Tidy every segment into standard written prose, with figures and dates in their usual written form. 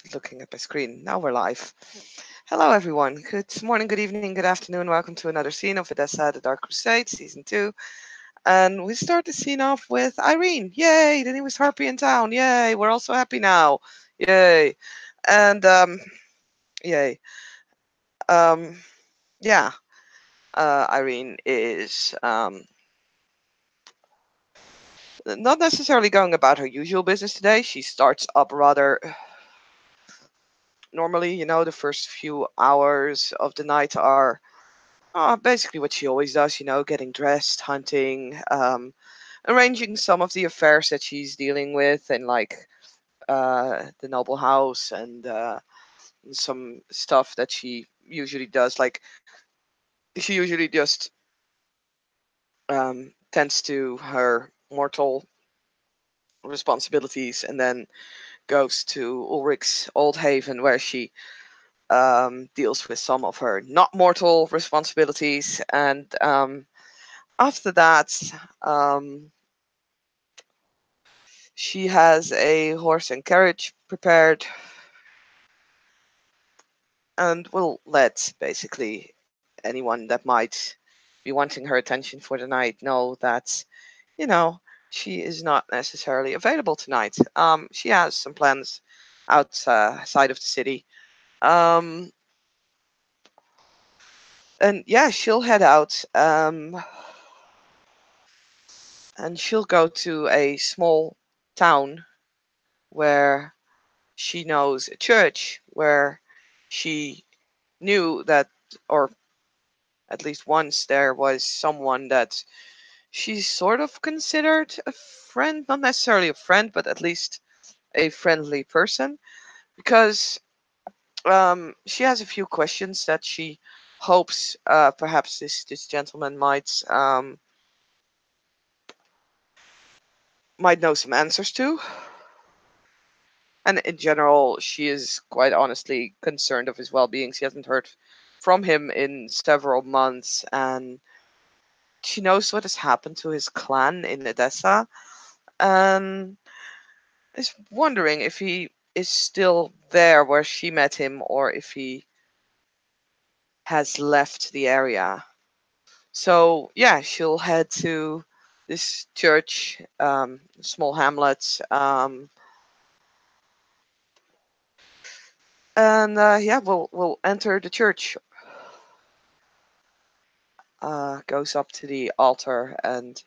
be looking at my screen. Now we're live. Hello, everyone. Good morning, good evening, good afternoon. Welcome to another scene of Odessa, the Dark Crusade, Season 2. And we start the scene off with Eirene. Yay! The newest harpy in town. Yay! We're all so happy now. Yay! And, yay. Um, yeah. Eirene is not necessarily going about her usual business today. She starts up rather normally. The first few hours of the night are basically what she always does, getting dressed, hunting, arranging some of the affairs that she's dealing with, and like the noble house and some stuff that she usually does. Like she usually just tends to her mortal responsibilities and then goes to Ulrich's old haven where she deals with some of her not mortal responsibilities. And after that, um, she has a horse and carriage prepared and will let basically anyone that might be wanting her attention for the night know that, you know, she is not necessarily available tonight. She has some plans outside of the city. Um, and yeah, she'll head out. And she'll go to a small town where she knows a church where she knew that, or at least once there was someone that she sort of considered a friend, not necessarily a friend, but at least a friendly person, because she has a few questions that she hopes perhaps this gentleman might know some answers to. And in general, she is quite honestly concerned of his well-being. She hasn't heard from him in several months, and she knows what has happened to his clan in Edessa, and is wondering if he is still there where she met him, or if he has left the area. So yeah, she'll head to this church, small hamlet, and yeah, we'll enter the church. Goes up to the altar and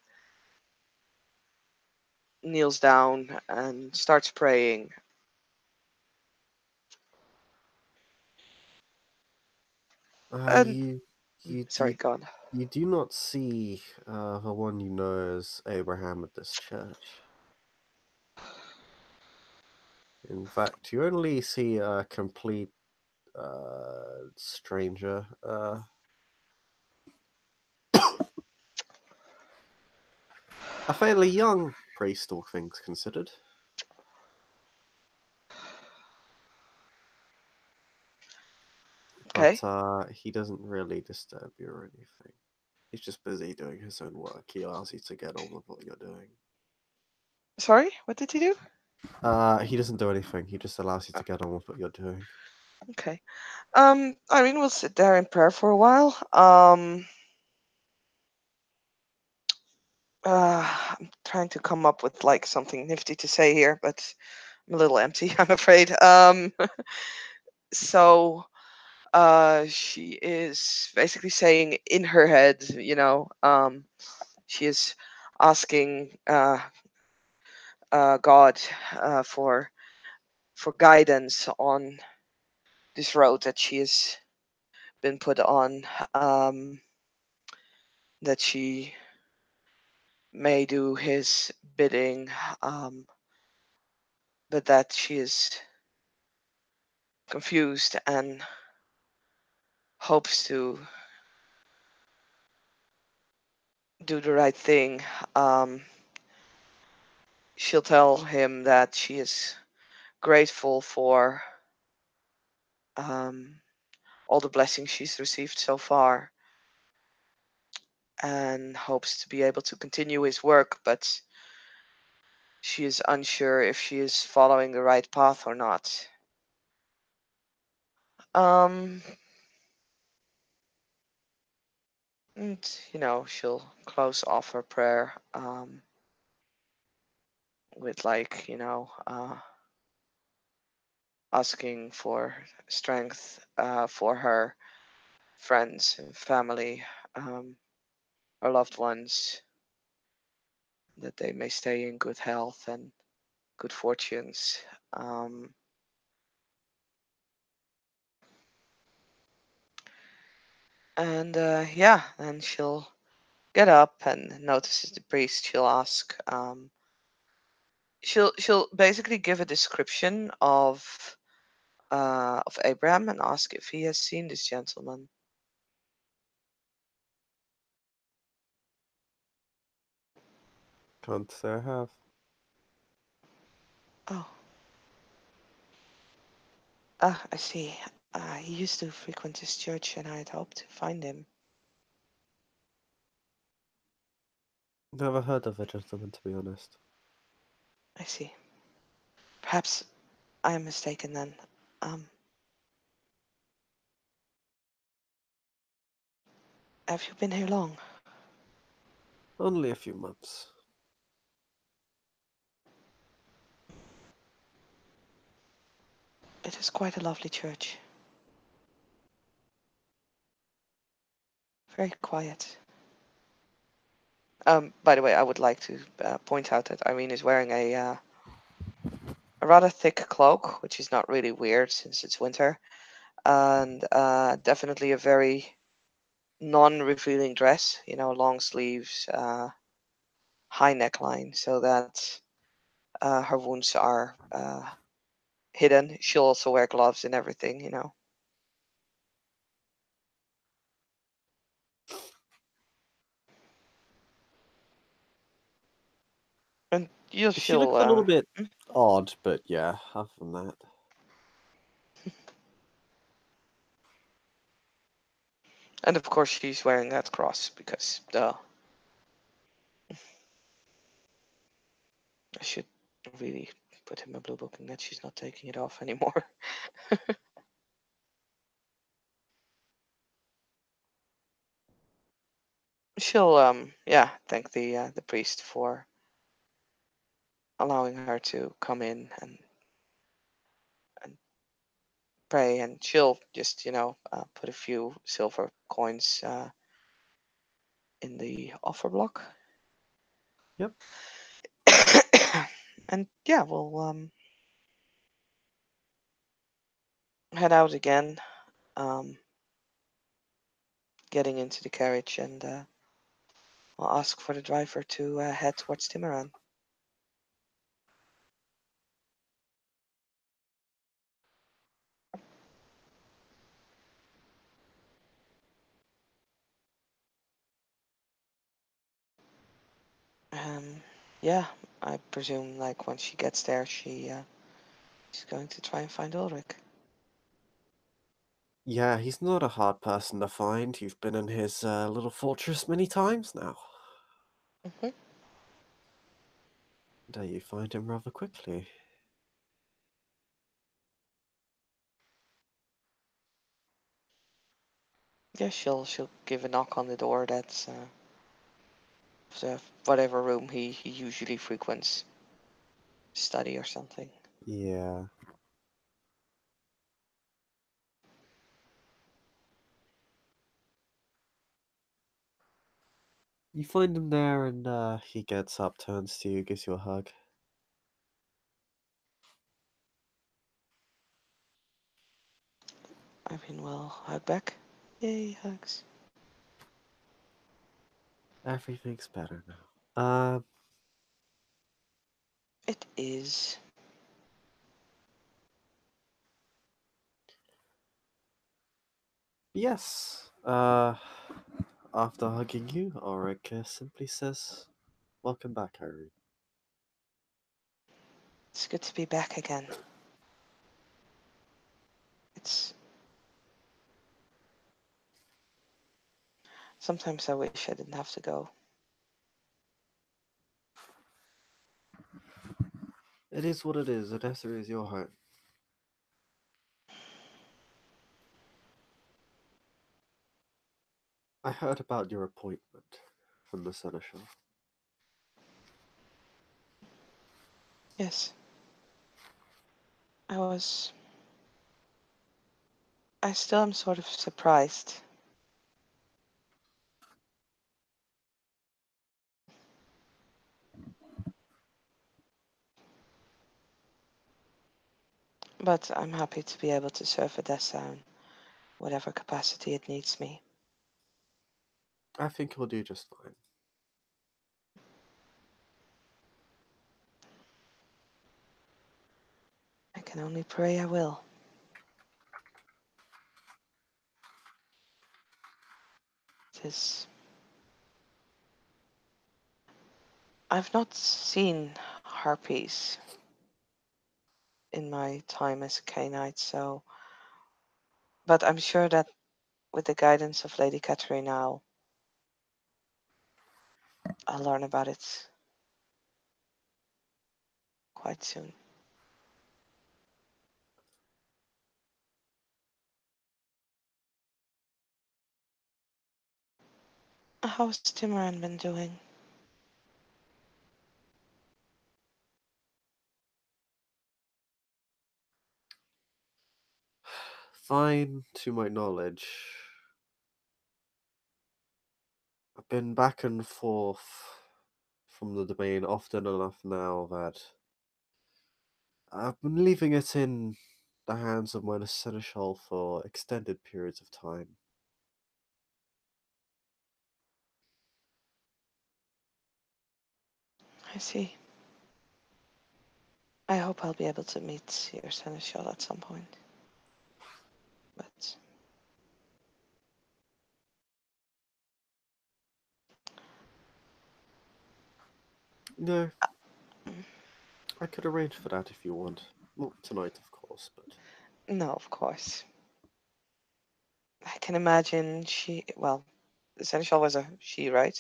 kneels down and starts praying. And You you sorry, you go on. you do not see the one you know as Abraham at this church. In fact, you only see a complete stranger, a fairly young priest, all things considered. But Okay. he doesn't really disturb you or anything. He's just busy doing his own work. He allows you to get on with what you're doing. Sorry, what did he do? He doesn't do anything. He just allows you Oh, to get on with what you're doing. okay. Irene will sit there in prayer for a while. I'm trying to come up with like something nifty to say here, but I'm a little empty, I'm afraid. So she is basically saying in her head, she is asking God for guidance on this road that she has been put on, that she may do his bidding, um, but that she is confused and hopes to do the right thing. Um, she'll tell him that she is grateful for um, all the blessings she's received so far and hopes to be able to continue his work, but she is unsure if she is following the right path or not. Um, and she'll close off her prayer with asking for strength for her friends and family, her loved ones, that they may stay in good health and good fortunes. Um, and yeah, then she'll get up and notices the priest. She'll ask. She'll basically give a description of Abraham and ask if he has seen this gentleman. Can't say I have. Oh, I see. He used to frequent this church, and I had hoped to find him. Never heard of a gentleman, to be honest. I see. Perhaps I am mistaken then. Um, have you been here long? Only a few months. It is quite a lovely church. Very quiet. By the way, I would like to point out that Irene is wearing a rather thick cloak, which is not really weird since it's winter, and definitely a very non-revealing dress. Long sleeves, high neckline, so that her wounds are hidden. She'll also wear gloves and everything. And She she'll looks a little bit hmm? odd, but yeah, other than that. And of course she's wearing that cross because duh. I should really put him a blue booking that she's not taking it off anymore. She'll yeah, thank the priest for allowing her to come in and pray, and she'll just put a few silver coins in the offer block. Yep. And yeah, we'll head out again, um, getting into the carriage, and I'll ask for the driver to head towards Timeraan. Um, yeah, I presume like when she gets there, she's going to try and find Ulrich. Yeah, he's not a hard person to find. You've been in his little fortress many times now. Hmm. And you find him rather quickly. Yeah, she'll give a knock on the door. That's the whatever room he usually frequents, study or something. Yeah. You find him there, and he gets up, turns to you, gives you a hug. I mean, well, hug back. Yay, hugs. Everything's better now. It is. Yes. After hugging you, Ulrich simply says, "Welcome back, Irene." It's good to be back again. It's sometimes I wish I didn't have to go. It is what it is. Odessa is your home. I heard about your appointment from the seneschal. Yes, I was. I still am sort of surprised. But I'm happy to be able to serve Odessa in whatever capacity it needs me. I think you'll do just fine. I can only pray I will. It is. I've not seen harpies in my time as a Cainite, so. But I'm sure that with the guidance of Lady Catherine, I'll learn about it quite soon. How's Timeraan been doing? Fine, to my knowledge. I've been back and forth from the domain often enough now that I've been leaving it in the hands of my seneschal for extended periods of time. I see. I hope I'll be able to meet your seneschal at some point. But No, mm, I could arrange for that if you want. Not tonight, of course, but no, of course. I can imagine well, the seneschal was a she, right?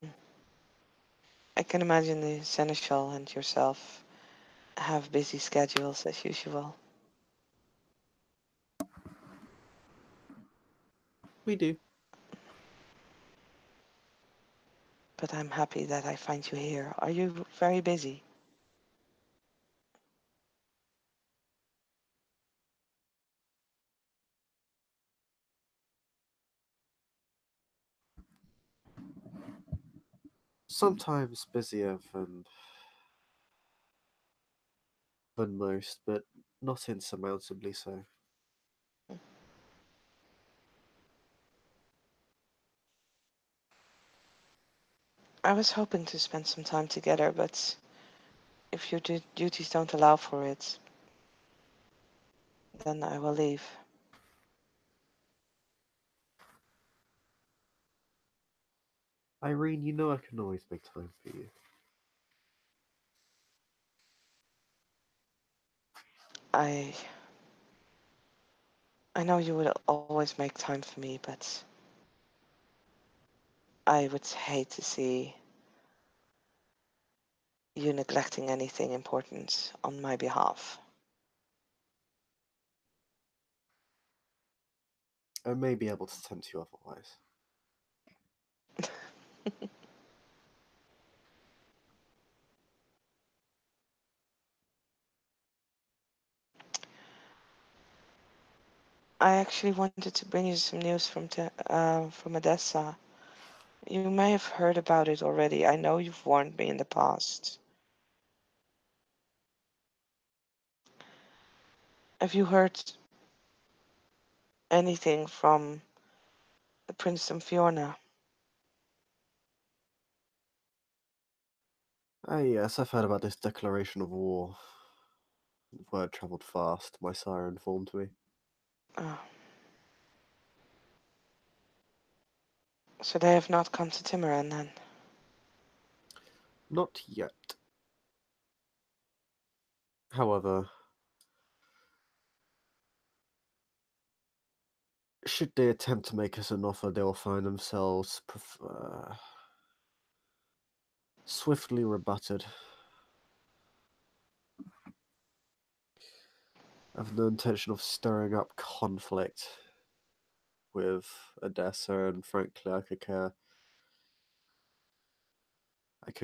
Mm. I can imagine the seneschal and yourself have busy schedules as usual. we do. But I'm happy that I find you here. Are you very busy? Sometimes busier than most, but not insurmountably so. I was hoping to spend some time together, but if your duties don't allow for it, then I will leave. Irene, you know I can always make time for you. I I know you would always make time for me, but I would hate to see you neglecting anything important on my behalf. I may be able to tempt you otherwise. I actually wanted to bring you some news from Odessa. You may have heard about it already. I know you've warned me in the past. Have you heard anything from the Prince Fiona? Ah, yes, I've heard about this declaration of war. Word travelled fast, my sire informed me. Oh, so they have not come to Timeraan then? Not yet. However, should they attempt to make us an offer, they will find themselves swiftly rebutted. I have no intention of stirring up conflict with Odessa, and frankly, I could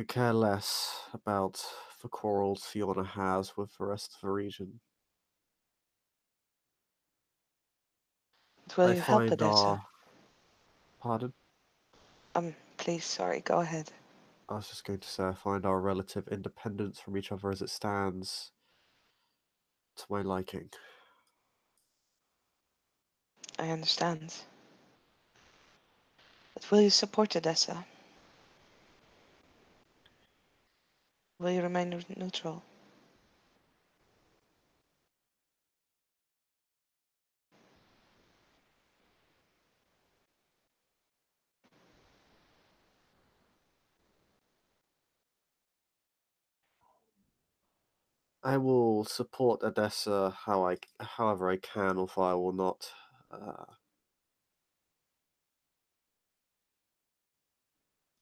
care less about the quarrels Fiona has with the rest of the region. But will I you help find Odessa? our pardon. Please, sorry, go ahead. I was just going to say I find our relative independence from each other as it stands to my liking. I understand. But will you support Odessa? Will you remain neutral? I will support Odessa however I can, although I will not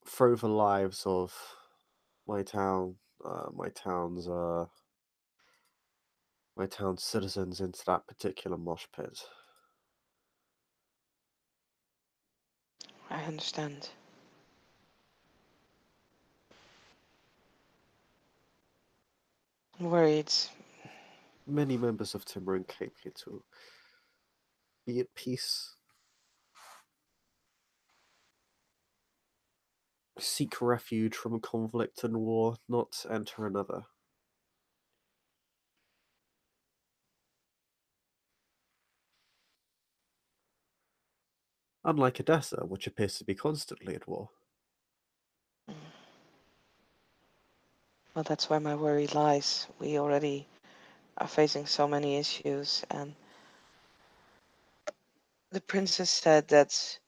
throw the lives of my town, my town's citizens into that particular mosh pit. I understand. I'm worried. Many members of Timeraan came here to be at peace, seek refuge from conflict and war, not enter another. Unlike Odessa, which appears to be constantly at war. Mm. Well, that's where my worry lies. We already are facing so many issues, and the princess said that,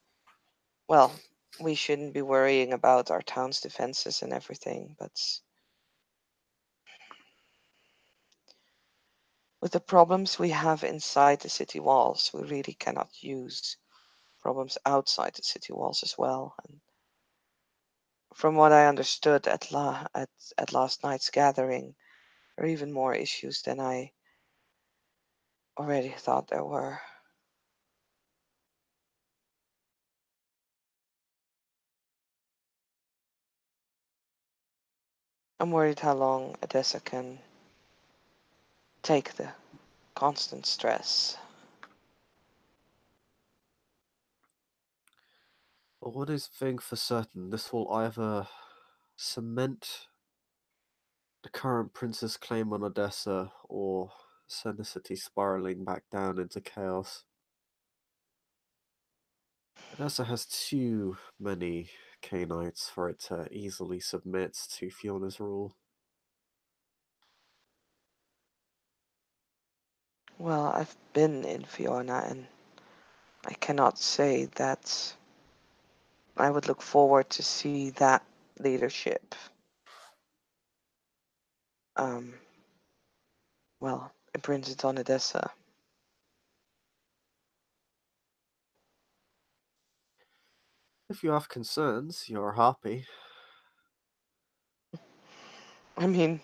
well, we shouldn't be worrying about our town's defenses and everything, but with the problems we have inside the city walls, we really cannot use problems outside the city walls as well. And from what I understood at last night's gathering, there are even more issues than I already thought there were. I'm worried how long Odessa can take the constant stress. But one is thing for certain, this will either cement the current prince's claim on Odessa or send the city spiraling back down into chaos. Odessa has too many Canaanites for it to easily submit to Fiona's rule. Well, I've been in Fiona, and I cannot say that I would look forward to see that leadership. Um, well, imprinted on Odessa. If you have concerns, you're happy. I mean,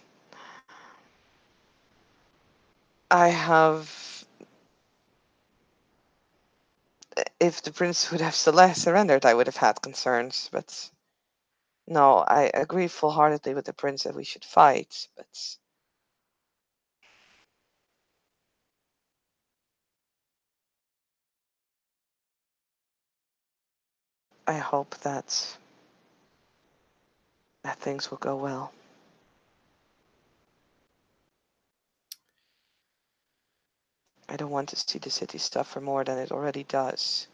I have. If the prince would have surrendered, I would have had concerns, but no, I agree full-heartedly with the prince that we should fight, but I hope that things will go well. I don't want to see the city suffer more than it already does.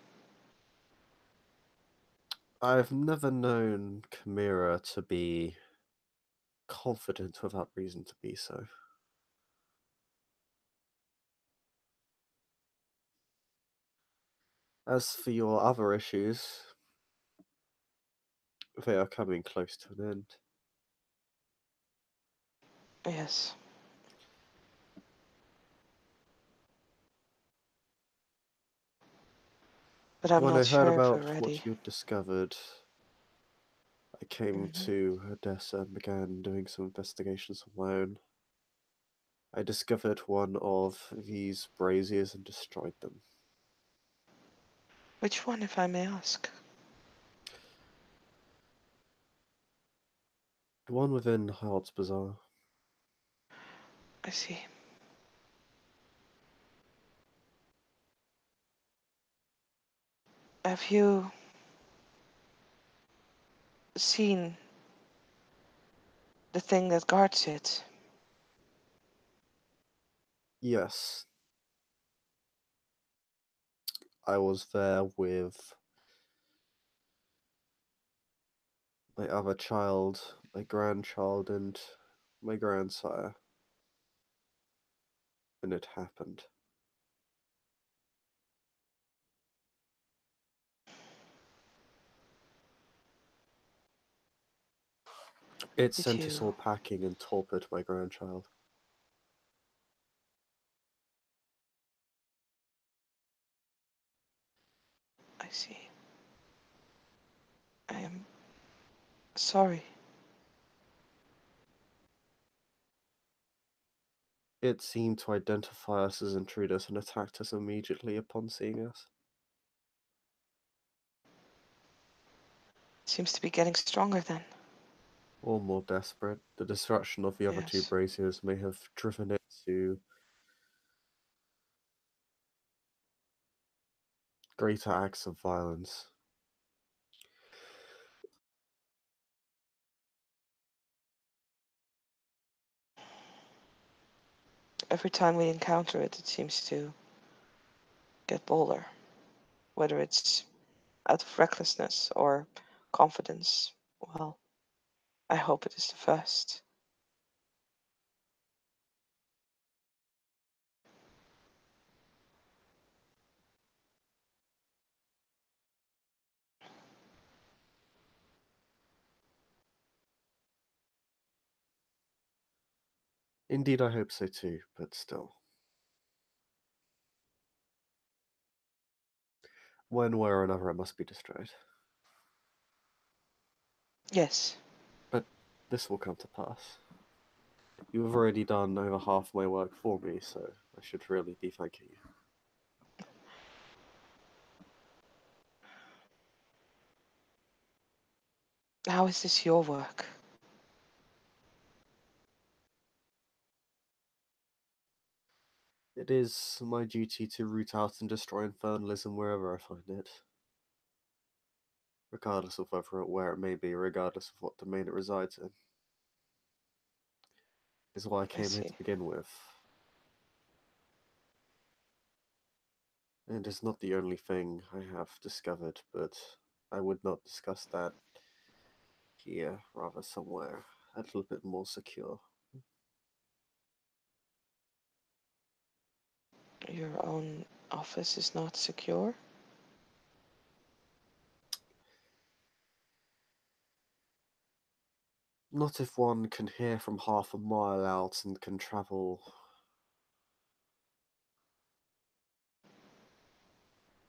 I've never known Chimera to be confident without reason to be so. As for your other issues, they are coming close to an end. Yes, but I'm When I not heard sure if we're about ready. what you'd discovered, I came Hmm. to Odessa and began doing some investigations of my own. I discovered one of these braziers and destroyed them. Which one, if I may ask? The one within Hart's Bazaar. I see. Have you seen the thing that guards it? Yes, I was there with my other child, my grandchild, and my grandsire when it happened. It Did sent us you? all packing and torpid my grandchild. I see. I am sorry. It seemed to identify us as intruders and attacked us immediately upon seeing us. Seems to be getting stronger then. Or more desperate, the destruction of the other two Yes. braziers may have driven it to greater acts of violence. Every time we encounter it, it seems to get bolder. Whether it's out of recklessness or confidence, well, I hope it is the first. Indeed, I hope so too, but still. One way or another, it must be destroyed. Yes. But this will come to pass. You have already done over half my work for me, so I should really be thanking you. How is this your work? It is my duty to root out and destroy infernalism wherever I find it, regardless of where it may be, regardless of what domain it resides in. Is why I I came here see. to begin with. And it's not the only thing I have discovered, but I would not discuss that here, rather somewhere a little bit more secure. Your own office is not secure? Not if one can hear from half a mile out and can travel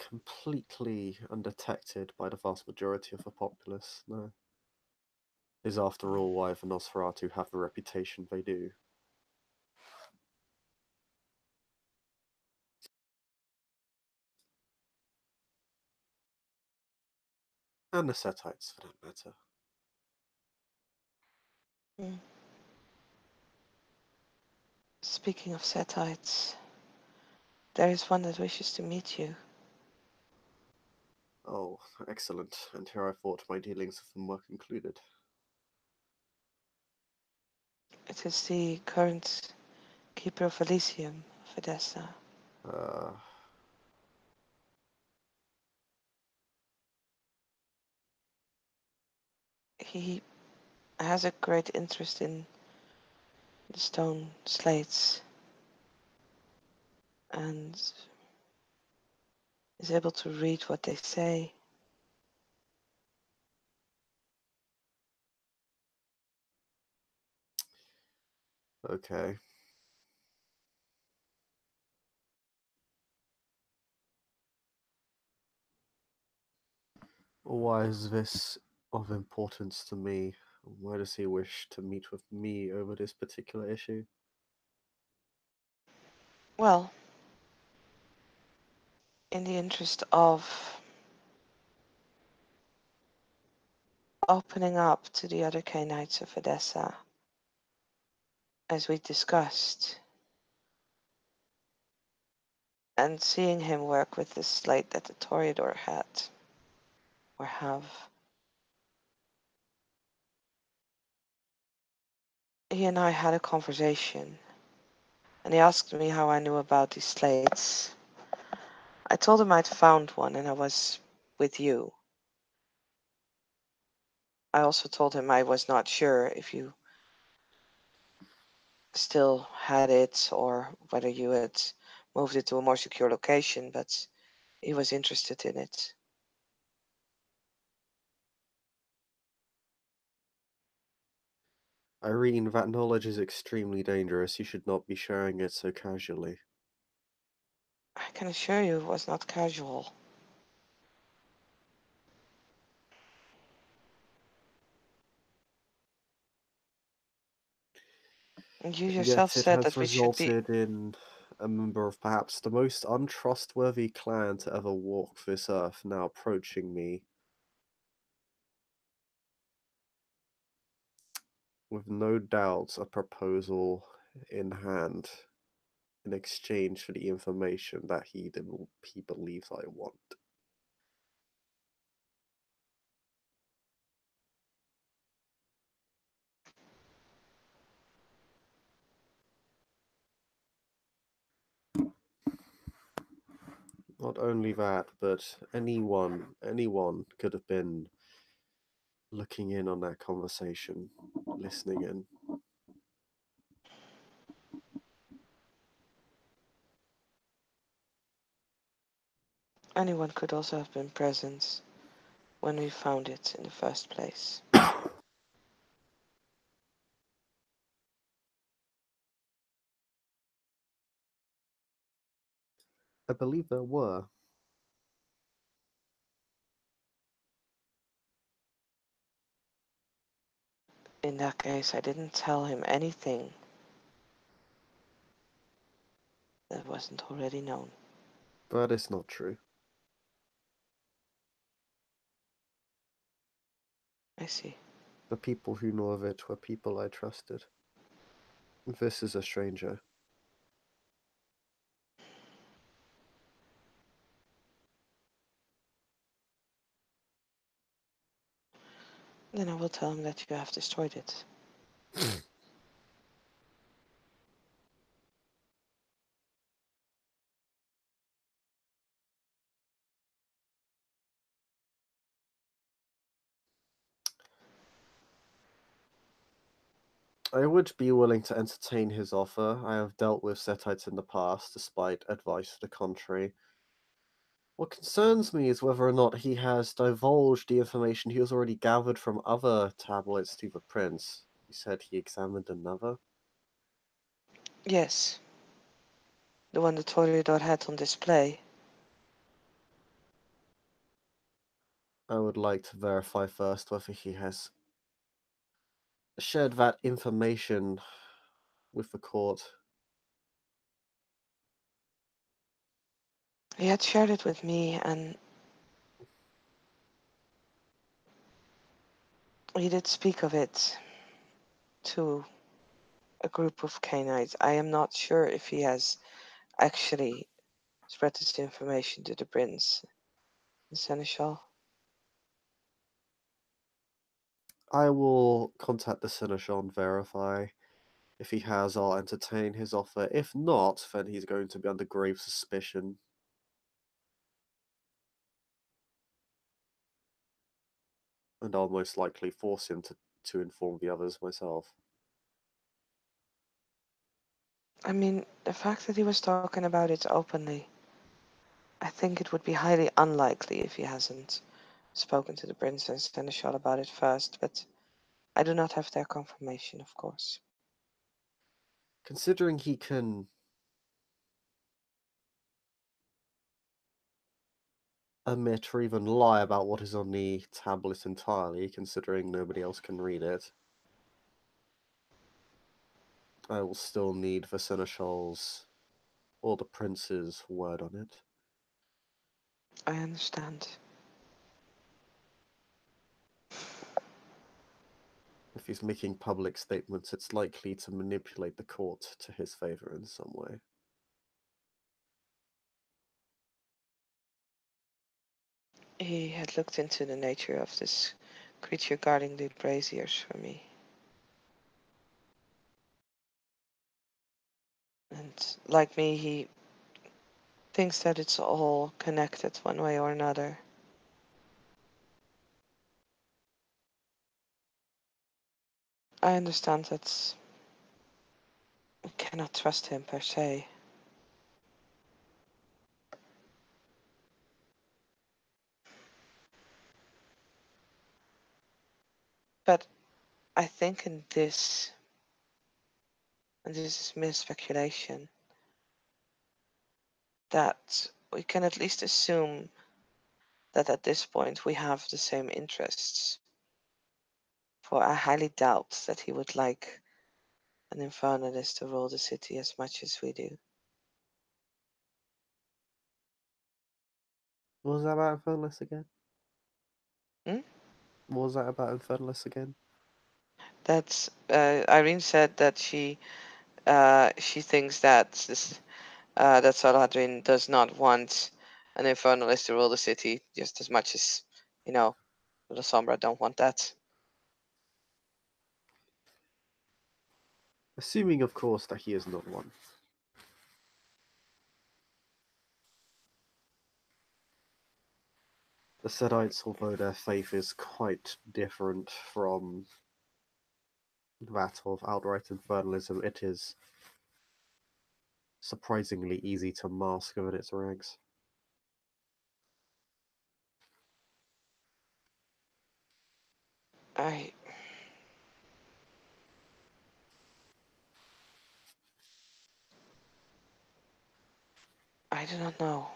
completely undetected by the vast majority of the populace, no. Is after all why the Nosferatu have the reputation they do. And the Setites, for that matter. Mm. Speaking of Setites, there is one that wishes to meet you. Oh, excellent. And here I thought my dealings with them were concluded. It is the current keeper of Elysium, Fidessa. Uh, He has a great interest in the stone slates and is able to read what they say. okay. Why is this of importance to me? Why does he wish to meet with me over this particular issue? Well, in the interest of opening up to the other Knights of Edessa, as we discussed, and seeing him work with the slate that the Toreador had, or have, he and I had a conversation, and he asked me how I knew about these slates. I told him I'd found one and I was with you. I also told him I was not sure if you still had it or whether you had moved it to a more secure location, but he was interested in it. Eirene, that knowledge is extremely dangerous. You should not be sharing it so casually. I can assure you it was not casual. And you yourself Yet it said has that we should be. resulted in a member of perhaps the most untrustworthy clan to ever walk this earth now approaching me with no doubt a proposal in hand in exchange for the information that he believes I want. Not only that, but anyone could have been looking in on that conversation, listening in. Anyone could also have been present when we found it in the first place. I believe there were. In that case, I didn't tell him anything that wasn't already known. That is not true. I see. The people who know of it were people I trusted. This is a stranger. Then I will tell him that you have destroyed it. I would be willing to entertain his offer. I have dealt with Setites in the past, despite advice to the contrary. What concerns me is whether or not he has divulged the information he has already gathered from other tablets to the prince. He said he examined another. Yes, the one the Toreador had on display. I would like to verify first whether he has shared that information with the court. He had shared it with me, and he did speak of it to a group of Canaanites. I am not sure if he has actually spread this information to the prince, the seneschal. I will contact the seneschal and verify. If he has, I'll entertain his offer. If not, then he's going to be under grave suspicion. And I'll most likely force him to inform the others myself. I mean, the fact that he was talking about it openly, I think it would be highly unlikely if he hasn't spoken to the prince and seneschal about it first, but I do not have their confirmation, of course. Considering he can omit or even lie about what is on the tablet entirely, considering nobody else can read it, I will still need the seneschal's or the prince's word on it. I understand. If he's making public statements, it's likely to manipulate the court to his favor in some way. He had looked into the nature of this creature guarding the braziers for me. And like me, he thinks that it's all connected one way or another. I understand that we cannot trust him per se. But I think in this, and this is mere speculation, that we can at least assume that at this point we have the same interests. For I highly doubt that he would like an Infernalist to rule the city as much as we do. What was that about Infernalist again? Hmm? What was that about Infernalist again? That's Eirene said that she thinks that that Saladrin does not want an Infernalist to rule the city just as much as the Sombra don't want that. Assuming, of course, that he is not one. The Sedites, although their faith is quite different from that of outright infernalism, it is surprisingly easy to mask within its ranks. I I do not know.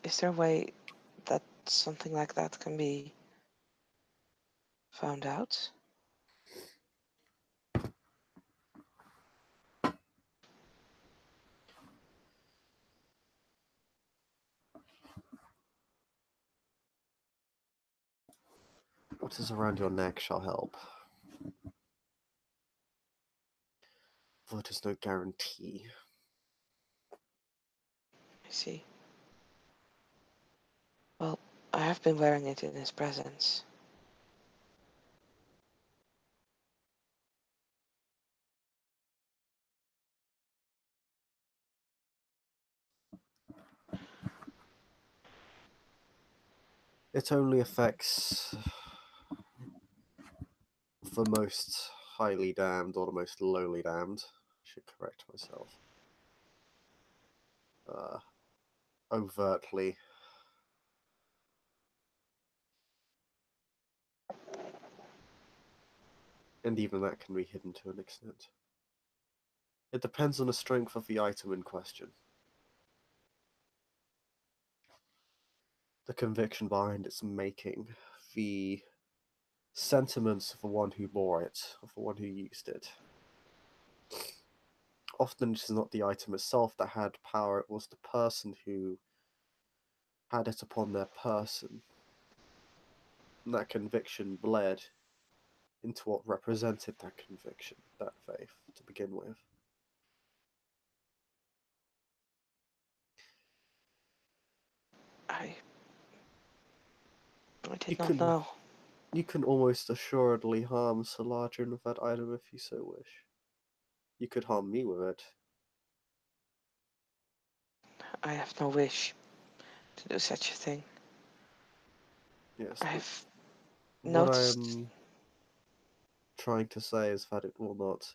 Is there a way that something like that can be found out? What is around your neck shall help, though it is no guarantee. I see. Well, I have been wearing it in his presence. It only affects the most highly damned or the most lowly damned. I should correct myself. Overtly. And even that can be hidden to an extent. It depends on the strength of the item in question. The conviction behind its making, the sentiments of the one who bore it, of the one who used it. Often it is not the item itself that had power, it was the person who had it upon their person. And that conviction bled into what represented that conviction, that faith, to begin with. I You did not can know. you can almost assuredly harm Saladrin with that item if you so wish. You could harm me with it. I have no wish to do such a thing. Yes, but I've what noticed. I'm trying to say is that it will not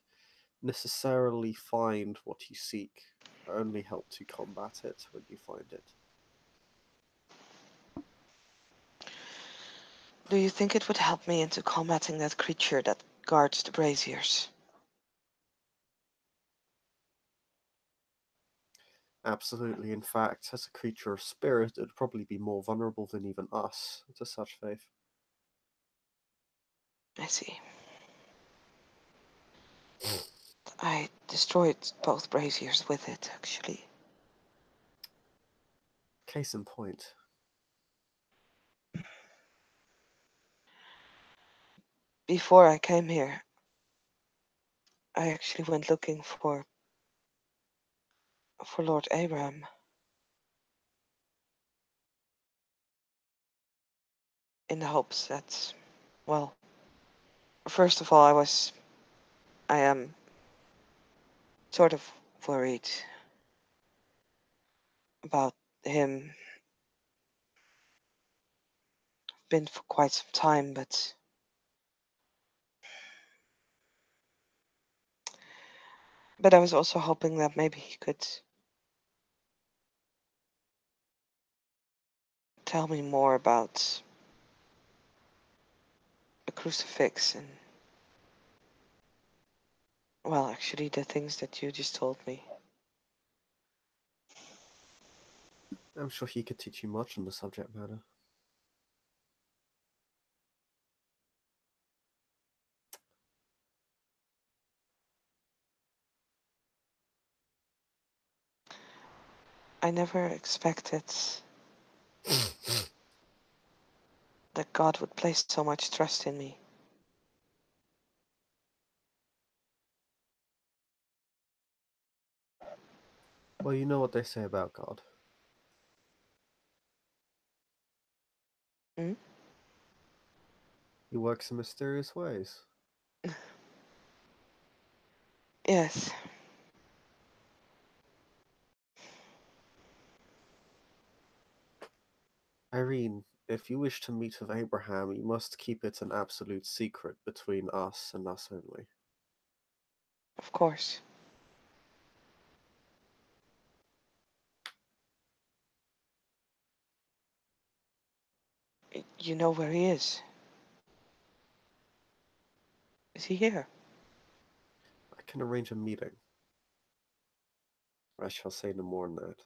necessarily find what you seek, only help to combat it when you find it. Do you think it would help me into combating that creature that guards the braziers? Absolutely, in fact, as a creature of spirit, it would probably be more vulnerable than even us to such faith. I see. I destroyed both braziers with it, actually. Case in point. Before I came here, I actually went looking for Lord Abraham in the hopes that, well, first of all, I am sort of worried about him. Been for quite some time, but I was also hoping that maybe he could tell me more about a crucifix and, well, actually the things that you just told me. I'm sure he could teach you much on the subject matter. I never expected that God would place so much trust in me. Well, you know what they say about God. Hmm? He works in mysterious ways. Yes, Irene, if you wish to meet with Abraham, you must keep it an absolute secret between us and us only. of course. You know where he is. Is he here? I can arrange a meeting. I shall say no more than that.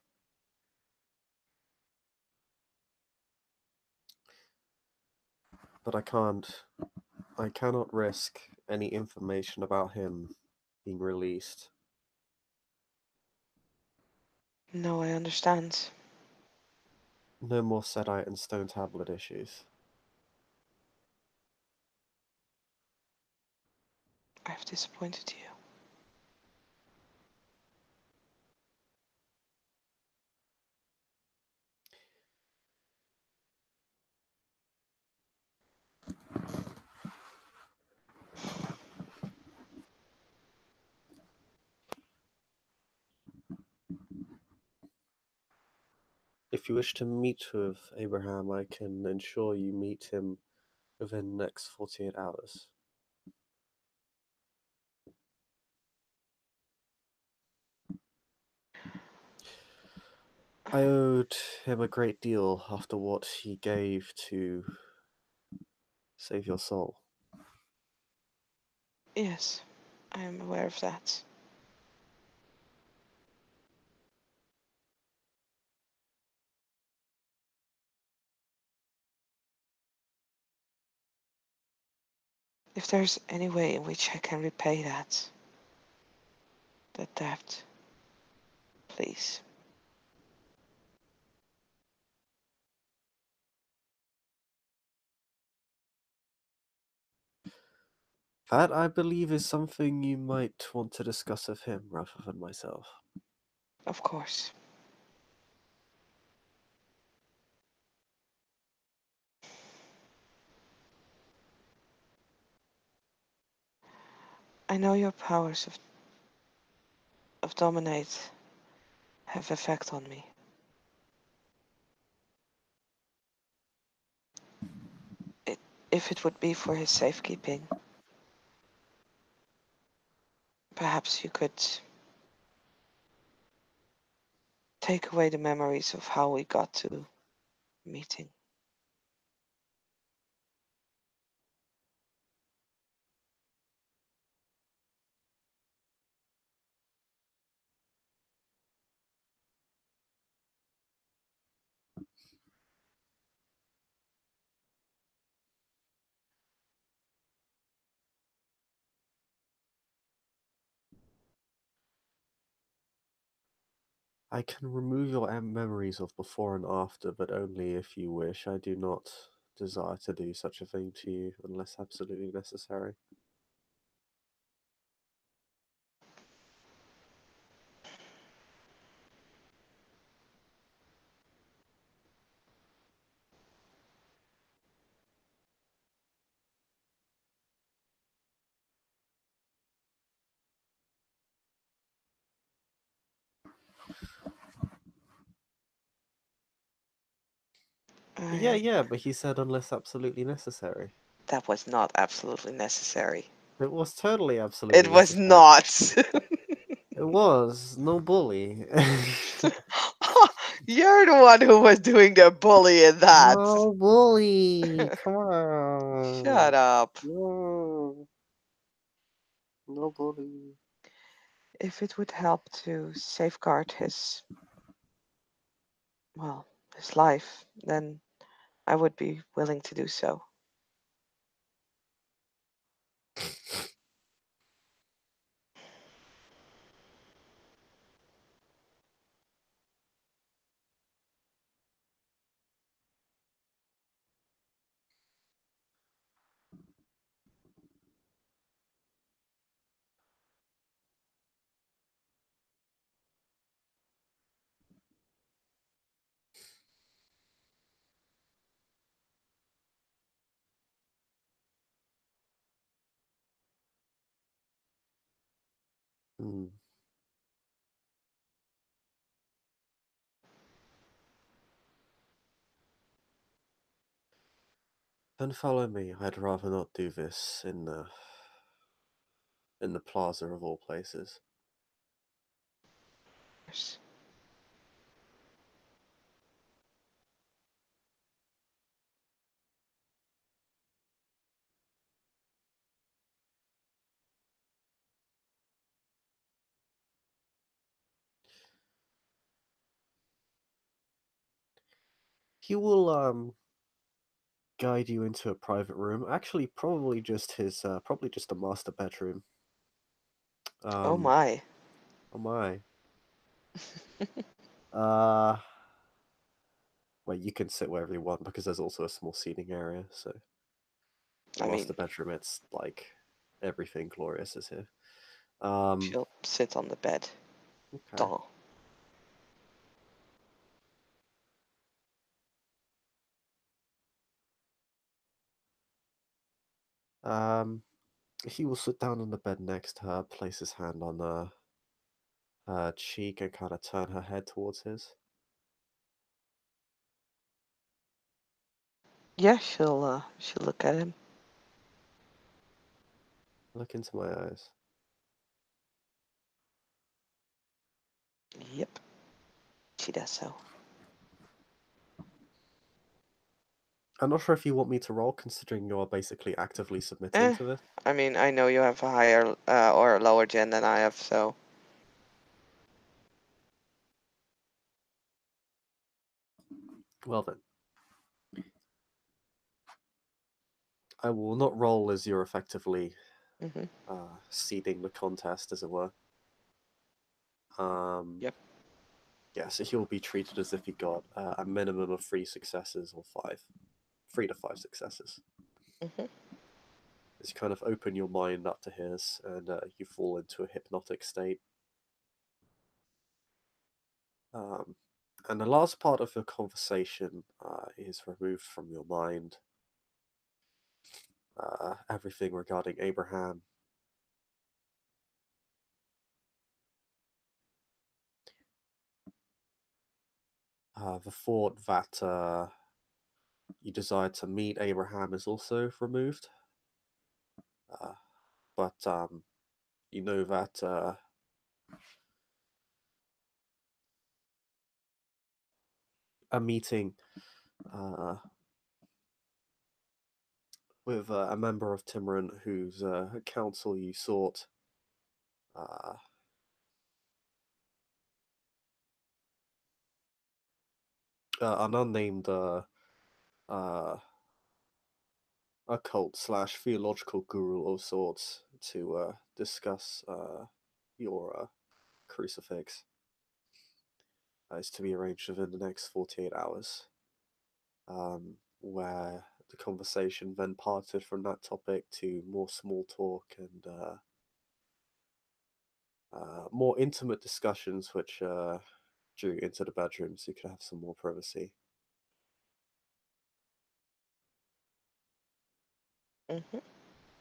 But I cannot risk any information about him being released. No, I understand. No more Sedite and Stone Tablet issues. I've disappointed you. If you wish to meet with Abraham, I can ensure you meet him within the next 48 hours. I owed him a great deal after what he gave to save your soul. Yes, I am aware of that. If there's any way in which I can repay that debt, please. That, I believe, is something you might want to discuss with him rather than myself. Of course. I know your powers of dominate have effect on me. It, if it would be for his safekeeping, perhaps you could take away the memories of how we got to meeting. I can remove your memories of before and after, but only if you wish. I do not desire to do such a thing to you unless absolutely necessary. I, Yeah, but he said unless absolutely necessary. that was not absolutely necessary. It was totally absolutely It was necessary. not. It was, no bully. You're the one who was doing the bully in that. No bully! Come Shut on! up. No, no bully. If it would help to safeguard his, well, his life, then I would be willing to do so. Hmm. Then follow me. I'd rather not do this in the plaza of all places. He will guide you into a private room. Actually, probably just a master bedroom. Oh Um, my. oh my. Uh, well, you can sit wherever you want because there's also a small seating area. So the I master mean, bedroom, it's like everything glorious is here. Um, she'll sit on the bed. okay. Duh. Um, he will sit down on the bed next to her, place his hand on her cheek, and kind of turn her head towards his. Yeah, she'll look at him. Look into my eyes. Yep, she does so. I'm not sure if you want me to roll, considering you're basically actively submitting Eh, to this. I mean, I know you have a higher or a lower gen than I have, so Well then, I will not roll as you're effectively hmm seeding the contest, as it were. Um, yep. yeah, so he'll be treated as if he got a minimum of 3 successes or 3 to 5 successes. hmm As you kind of open your mind up to his, and you fall into a hypnotic state. Um, and the last part of the conversation is removed from your mind. Everything regarding Abraham. The thought that you desire to meet Abraham is also removed. Uh, but you know that a meeting uh, with a member of Timeraan whose counsel you sought uh, an unnamed uh, occult slash theological guru of sorts to discuss your crucifix. is to be arranged within the next 48 hours, where the conversation then parted from that topic to more small talk and more intimate discussions, which drew into the bedroom so you could have some more privacy. Hmm.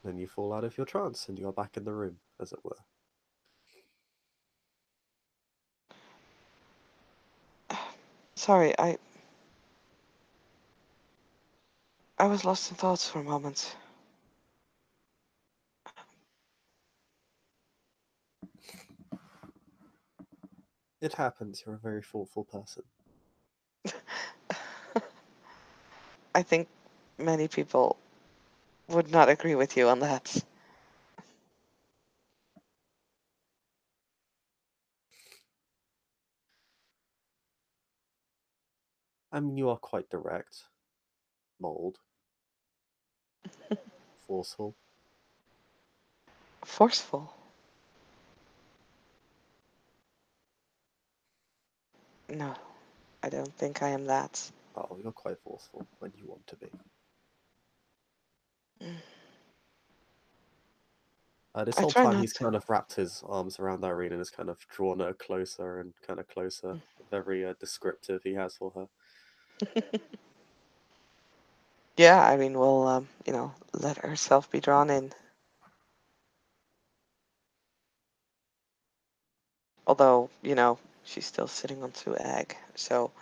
Then you fall out of your trance and you are back in the room, as it were. Sorry, I was lost in thoughts for a moment. It happens, you're a very thoughtful person. I think many people would not agree with you on that. I mean, you are quite direct, bold, forceful. Forceful? No, I don't think I am that. Oh, you're quite forceful when you want to be. Mm. This I whole try time, not he's to. kind of wrapped his arms around Irene and has kind of drawn her closer and kind of closer. Very descriptive he has for her. Yeah, I mean, we'll, let herself be drawn in. Although, she's still sitting on 2 egg. So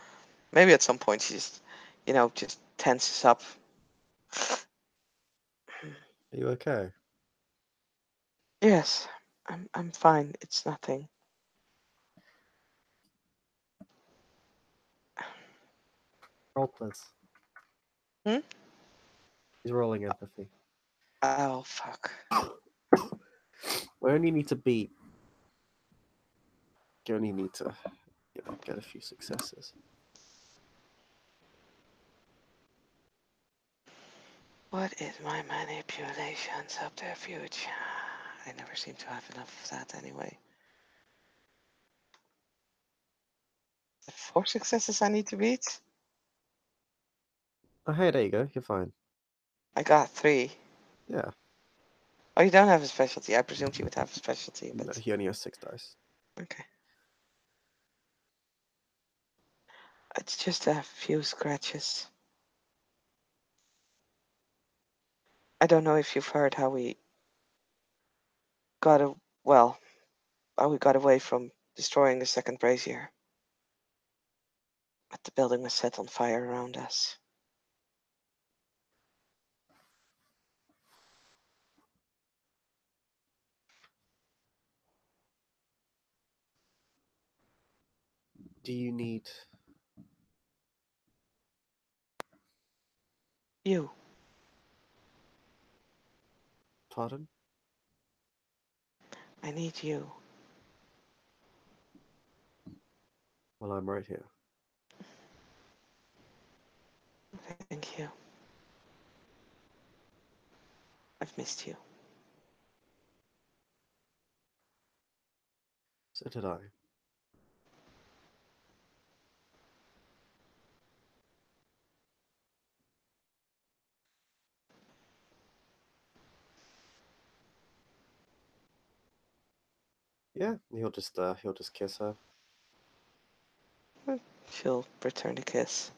maybe at some point she just tenses up. Are you okay? Yes, I'm fine. It's nothing. Roll, please. Hmm? He's rolling empathy. Oh, fuck. We only need to beat. You only need to, get a few successes. What is my manipulation subterfuge? I never seem to have enough of that anyway. 4 successes I need to beat? Oh, hey, there you go. You're fine. I got 3. Yeah. Oh, you don't have a specialty. I presumed you would have a specialty, No, but he only has 6 dice. okay. It's just a few scratches. I don't know if you've heard how we got a well, how we got away from destroying the second brazier. But the building was set on fire around us. Do you need. You, Pardon? I need you. Well, I'm right here. Thank you. I've missed you. So did I. Yeah, he'll just kiss her. She'll return the kiss.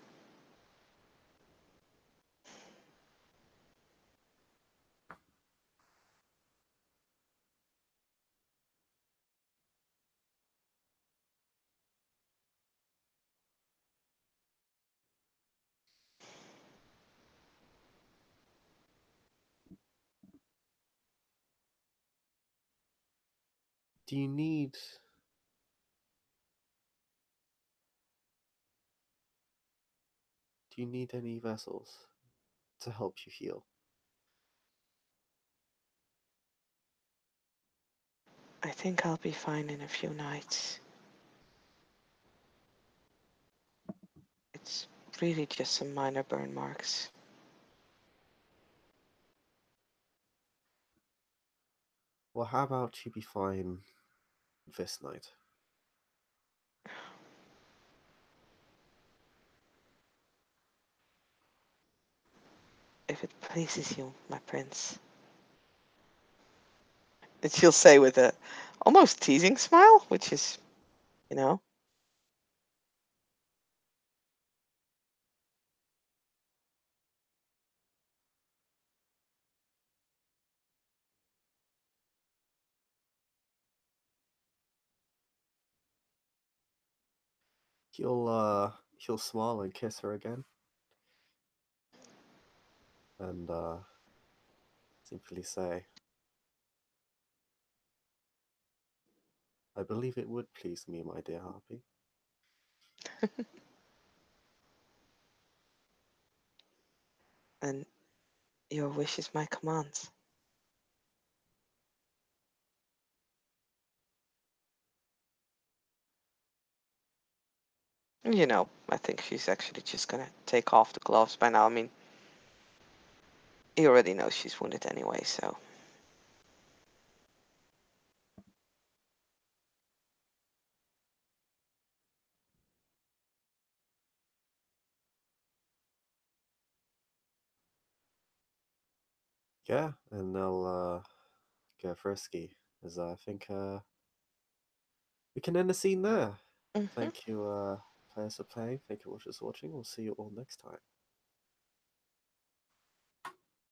Do you need. Do you need any vessels to help you heal? I think I'll be fine in a few nights. It's really just some minor burn marks. Well, how about you be fine this night? If it pleases you, my prince. And she'll say with a almost teasing smile, which is, you know. He'll smile and kiss her again, and simply say, "I believe it would please me, my dear Harpy." And your wish is my command. I think she's actually just gonna take off the gloves by now. I mean, he already knows she's wounded anyway, so. Yeah, and they'll get frisky, as I think we can end the scene there. Hmm. Thank you, players, for playing. Thank you, watchers, for watching. We'll see you all next time.